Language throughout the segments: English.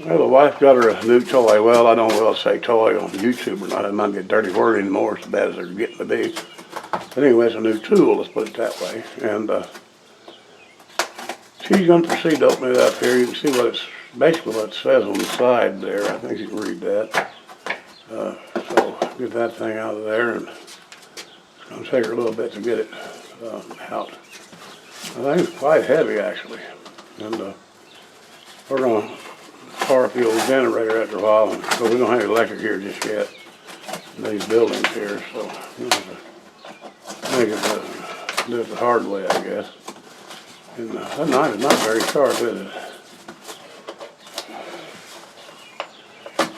Well, the wife got her a new toy. Well, I don't well say toy on YouTube or not. It might be a dirty word anymore, as bad as they're getting to be. But anyway, it's a new tool, let's put it that way. And she's going to proceed to open it up here. You can see what it's basically what it says on the side there. I think you can read that. So get that thing out of there, and it's going to take her a little bit to get it out. I think it's quite heavy actually, and we're going to power up the old generator after a while, because we don't have electric here just yet in these buildings here, so we'll have to make it do it the hard way, I guess. And that knife is not very sharp, is it?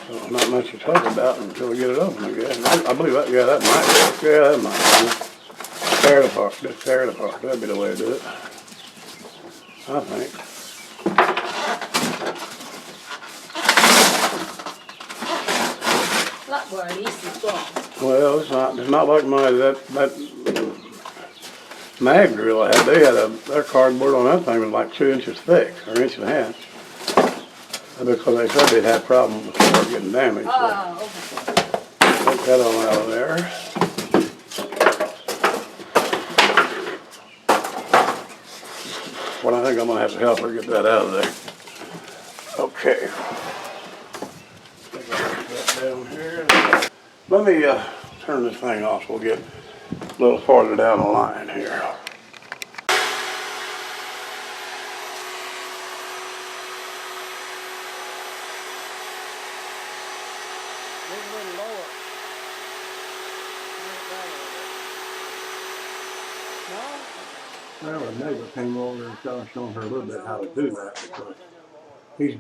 So not much to talk about until we get it open, I guess. I believe that, yeah, that might work. Yeah, that might work. Tear it apart, just tear it apart. That'd be the way to do it, I think. That one at least is gone. Well, it's not like that mag drill I had. They had their cardboard on that thing was like 2 inches thick, or 1.5 inches. Because they said they'd had problems with it getting damaged. Oh, okay. Take that on out of there. Well, I think I'm gonna have to help her get that out of there. Okay. Put that down here. Let me turn this thing off so we'll get a little farther down the line here. Well, a neighbor came over and kind of showing her a little bit how to do that, because he's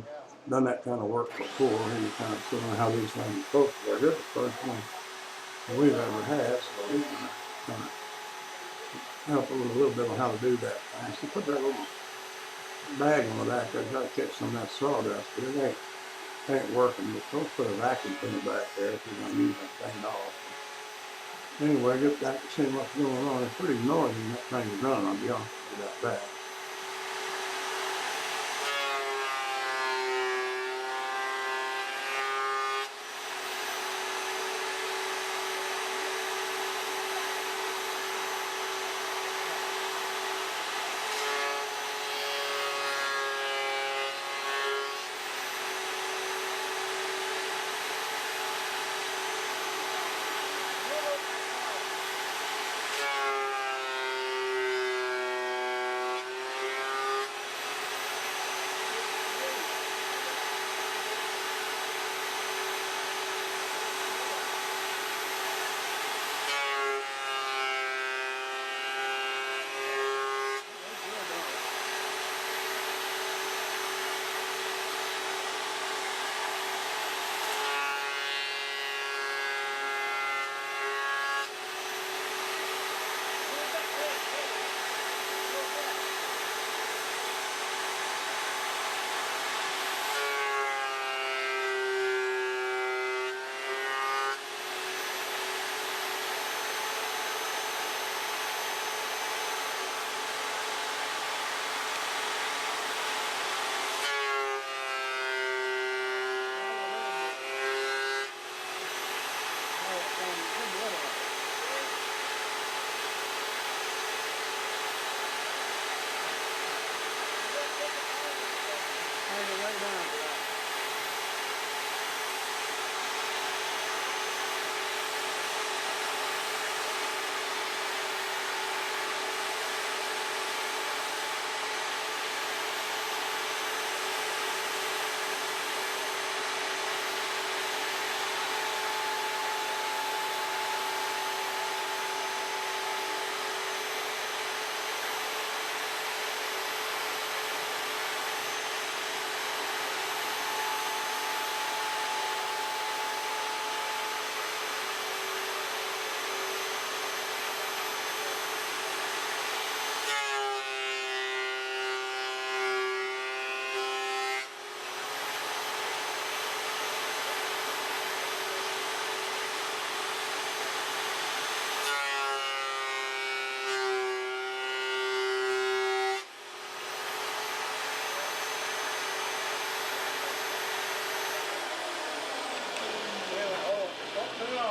done that kind of work before. He was kind of showing how these things are supposed to work. This is the first one we've ever had, so he's going to kind of help a little bit on how to do that. She put that little bag on the back there, try to catch some of that sawdust, but it ain't working. But don't put a vacuum cleaner back there if you're going to use that thing off. Anyway, get back to seeing what's going on. It's pretty noisy when that thing is running, I'll be honest with you about that.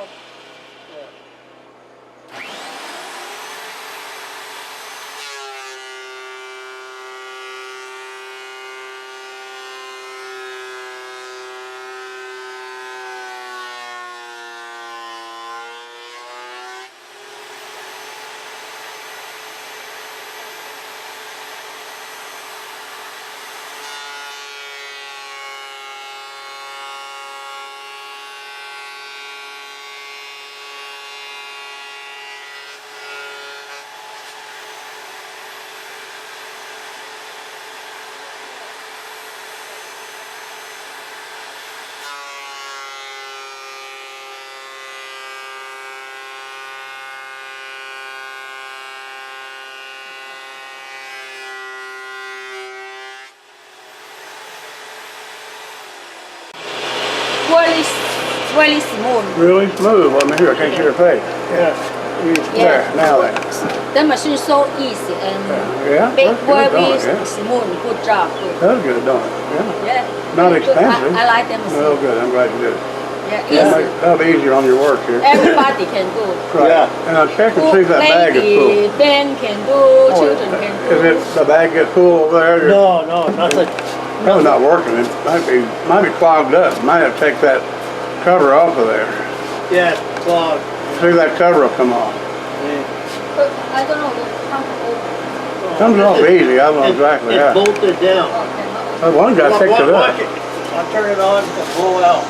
help. Really smooth. Really smooth. Let me hear. I can't see your face. Yeah. There. Now then. The machine so easy and very smooth. Good job. Good. That's good, don't it? Yeah. Not expensive. I like them. Oh, good. I'm glad you did. Yeah, easy. That'll be easier on your work here. Everybody can do. Right. Yeah. And I'll check and see if that bag is full. Ben can do. Children can do. Is it the bag get full over there? No, nothing. Probably not working. It might be clogged up. Might have to take that cover off of there. Yeah, clogged. See if that cover will come off. But I don't know. Comes off easy. I don't know exactly how. It's bolted down. One guy picked it up. Watch it. I'll turn it on to blow out.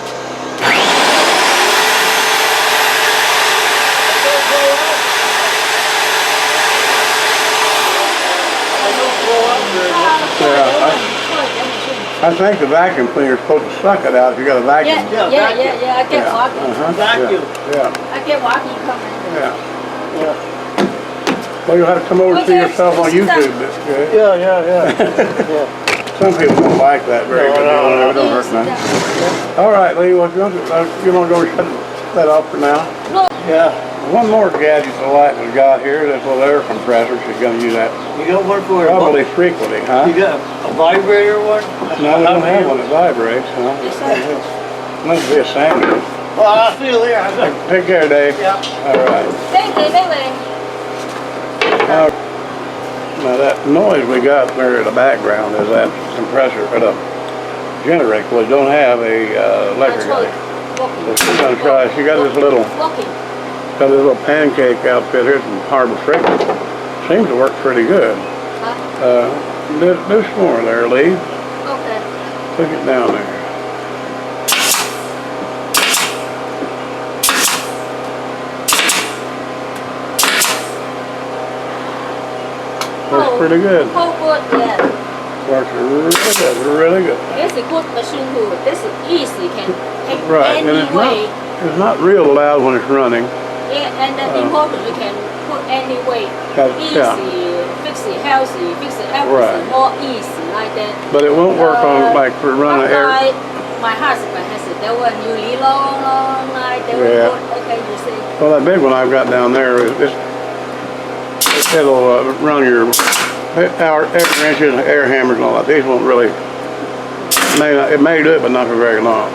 I think the vacuum cleaner is supposed to suck it out if you got a vacuum. Yeah. I get walking. Vacuum. Yeah. I get walking coming. Yeah. Well, you'll have to come over and see yourself on YouTube. Yeah. Some people don't like that very much. It don't hurt nothing. All right, Lee. Well, you want to go shut that off for now? No. Yeah. One more gadget the light we got here, this little air compressor. She's going to use that You got one for probably frequently, huh? You got a vibrator one? No, we don't have one that vibrates, huh? Must be a Samuel. Well, I'll see you later. Take care, Dave. Yeah. All right. Thank you. Now that noise we got there in the background is that compressor or the generator. We don't have a electric guy. So she's gonna try. She got this little pancake outfit here from Harbor Freight. Seems to work pretty good. Do some more there, Lee. Okay. Put it down there. Works pretty good. Oh, good, yeah. Works really good. It's a good machine too. This is easy, can take Right, any and it's way. it's not real loud when it's running. Yeah, and the important you can put any way. Easy, fix it healthy, fix it everything more easy like that. But it won't work on like for running air. My husband has it. They were newly long night. They were good. Okay, you see. Well, that big one I've got down there it'll run your air wrenches, air hammers, and all that. These won't really. It may do it, but not for very long.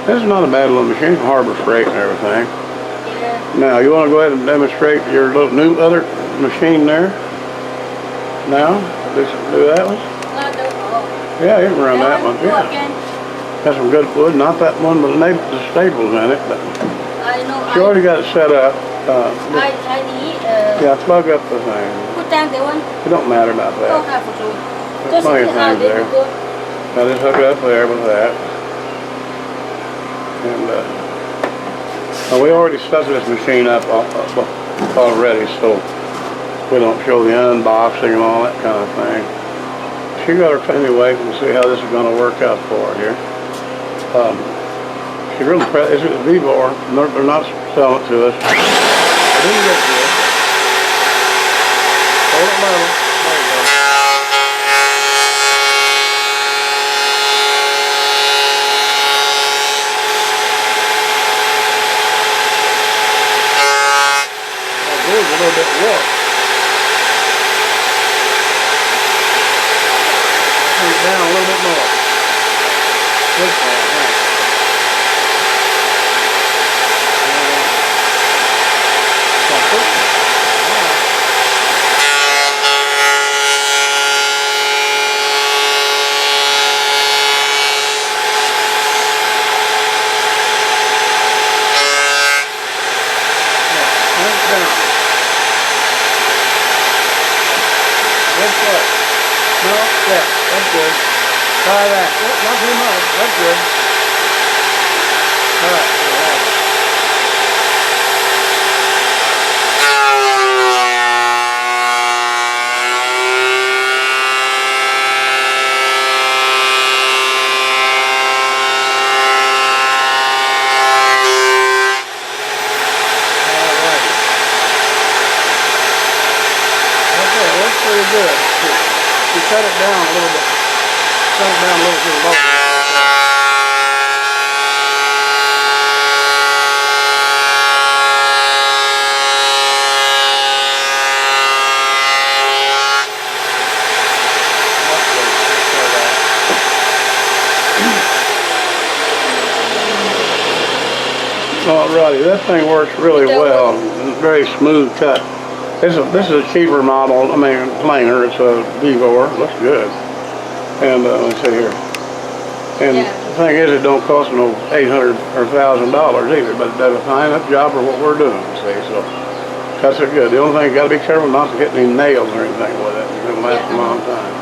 This is not a bad little machine, Harbor Freight and everything. Yeah. Now, you want to go ahead and demonstrate your little new other machine there? Now, do that one? Yeah, you can run that one. Yeah. Has some good wood, not that one, but the staples in it. But I know. she already got it set up. I need. Yeah, plug up the thing. Put down the one. It don't matter about that. Don't have to. There's plenty of things there. Now just hook it up there with that. And we already set this machine up already, so we don't show the unboxing and all that kind of thing. She got her anyway. We'll see how this is going to work out for her here. She really it's a Vevor. They're not selling it to us. I didn't get this. Hold it level. There you go. That is a little bit warm. Turn it down a little bit more. Good call, thanks. No, yeah, that's good. Try that. Oh, not too much. That's good. All right. Okay, that's pretty good. You cut it down a little bit. Cut it down a little too low. Alrighty, that thing works really well. Very smooth cut. This is a cheaper model. I mean, plainer. It's a Vevor. Looks good. And let's see here. And the thing is, it don't cost no $800 or $1,000 either, but it does a fine enough job for what we're doing. See, so cuts are good. The only thing you got to be careful not to hit any nails or anything with it. It'll last a long time.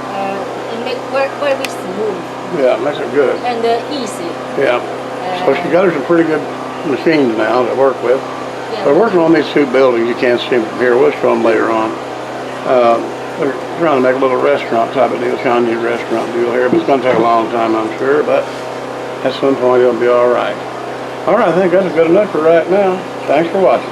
It makes very smooth. Yeah, it makes it good. And easy. Yeah. So she got her some pretty good machines now to work with. Yeah. We're working on these two buildings. You can't see them from here. We'll show them later on. They're trying to make a little restaurant type of deal, Chinese restaurant deal here, but it's going to take a long time, I'm sure, but at some point it'll be all right. All right, I think that's good enough for right now. Thanks for watching.